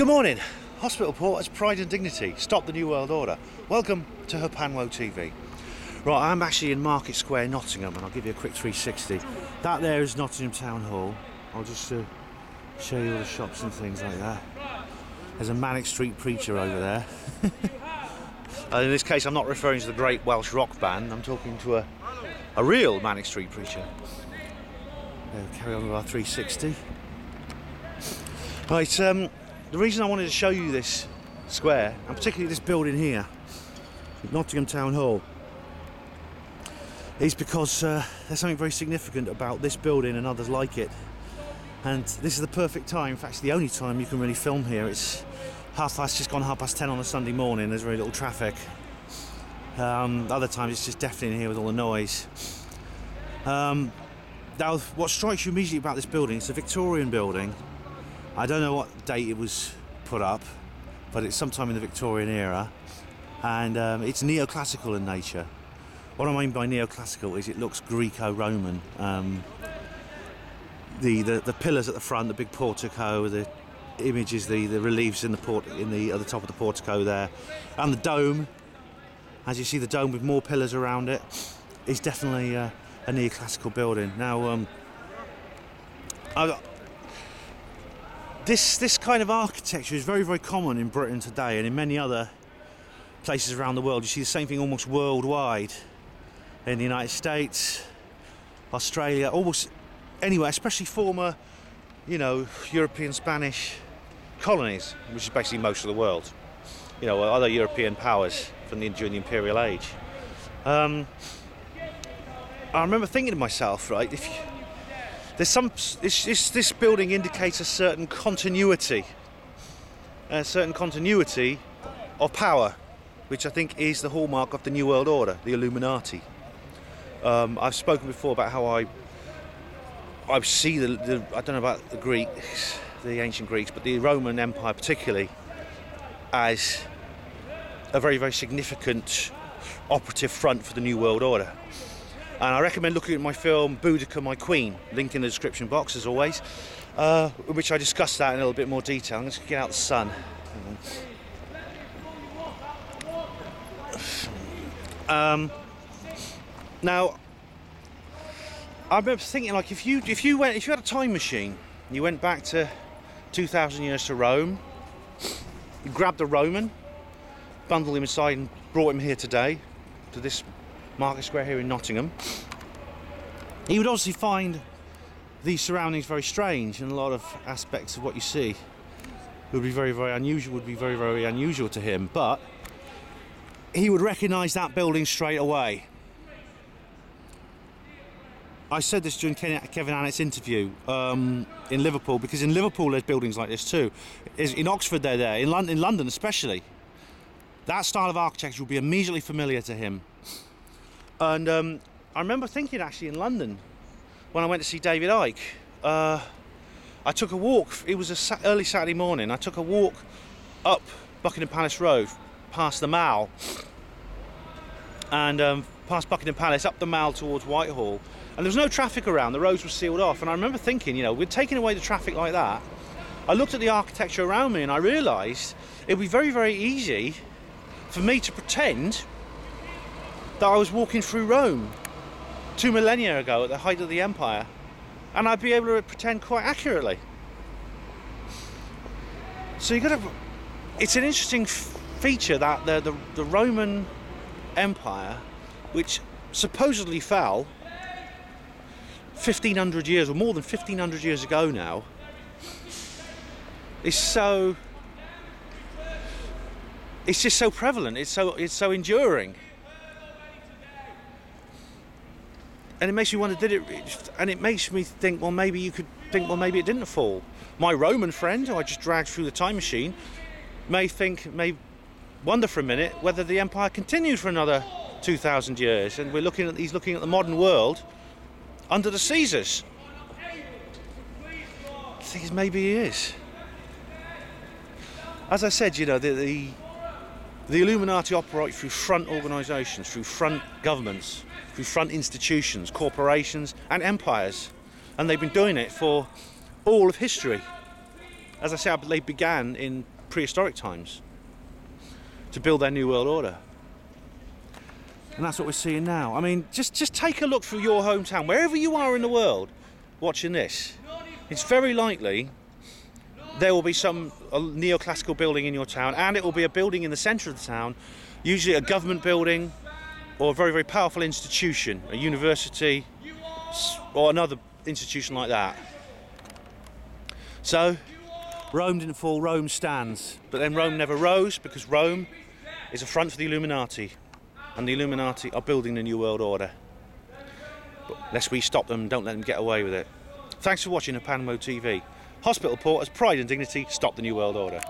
Good morning. Hospital Port has pride and dignity. Stop the New World Order. Welcome to Herpanwo TV. Right, I'm actually in Market Square, Nottingham, and I'll give you a quick 360. That there is Nottingham Town Hall. I'll just show you all the shops and things like that. There's a Manic Street Preacher over there. In this case, I'm not referring to the great Welsh rock band. I'm talking to a real Manic Street Preacher. Carry on with our 360. Right, the reason I wanted to show you this square, and particularly this building here, Nottingham Town Hall, is because there's something very significant about this building and others like it. And this is the perfect time, in fact it's the only time you can really film here. It's just gone 10:30 on a Sunday morning, there's very little traffic. Other times it's just deafening here with all the noise. Now what strikes you immediately about this building, it's a Victorian building. I don't know what date it was put up, but it's sometime in the Victorian era, and it's neoclassical in nature. What I mean by neoclassical is it looks Greco-Roman. The pillars at the front, the big portico, the images, the reliefs at the top of the portico there, and the dome. As you see, the dome with more pillars around it is definitely a neoclassical building. Now, this kind of architecture is very, very common in Britain today, and in many other places around the world. You see the same thing almost worldwide. In the United States, Australia, almost anywhere, especially former, European Spanish colonies, which is basically most of the world. Other European powers during the Imperial Age. I remember thinking to myself, right, this building indicates a certain continuity of power, which I think is the hallmark of the New World Order, the Illuminati. I've spoken before about how I see I don't know about the Greeks, the ancient Greeks, but the Roman Empire particularly, as a very, very significant operative front for the New World Order. And I recommend looking at my film Boudica, My Queen, link in the description box as always, in which I discuss that in a little bit more detail. I'm just going to get out the sun. Now, I remember thinking, like, if you had a time machine, you went back to 2,000 years to Rome, you grabbed a Roman, bundled him inside, and brought him here today to this Market Square here in Nottingham, he would obviously find these surroundings very strange, and a lot of aspects of what you see would be very, very unusual to him. But he would recognise that building straight away. I said this during Kevin Annett's interview in Liverpool, because in Liverpool there's buildings like this too. In Oxford they're there, in London especially. That style of architecture will be immediately familiar to him. And I remember thinking, actually, in London, when I went to see David Icke, I took a walk, it was early Saturday morning, I took a walk up Buckingham Palace Road, past the Mall, and past Buckingham Palace, up the Mall towards Whitehall, and there was no traffic around, the roads were sealed off. And I remember thinking, we're taking away the traffic like that. I looked at the architecture around me and I realised it would be very, very easy for me to pretend that I was walking through Rome 2 millennia ago at the height of the empire, and I'd be able to pretend quite accurately. So it's an interesting feature that the Roman Empire, which supposedly fell 1,500 years or more than 1,500 years ago now, is it's just so prevalent, it's so enduring. And it makes me wonder, and it makes me think, well, maybe you could think, well, maybe it didn't fall. My Roman friend, who I just dragged through the time machine, may wonder for a minute whether the empire continued for another 2,000 years, and he's looking at the modern world under the Caesars. I think maybe he is. As I said, the Illuminati operate through front organisations, through front governments, through front institutions, corporations and empires, and they've been doing it for all of history. as I say, they began in prehistoric times to build their New World Order. And that's what we're seeing now. I mean, just take a look through your hometown, wherever you are in the world, watching this. It's very likely there will be some neoclassical building in your town, and it will be a building in the centre of the town, usually a government building or a very, very powerful institution, a university or another institution like that. So, Rome didn't fall, Rome stands. But then Rome never rose, because Rome is a front for the Illuminati. And the Illuminati are building the New World Order. But lest we stop them, don't let them get away with it. Thanks for watching Panamo TV. Hospital Porters, pride and dignity, stop the New World Order.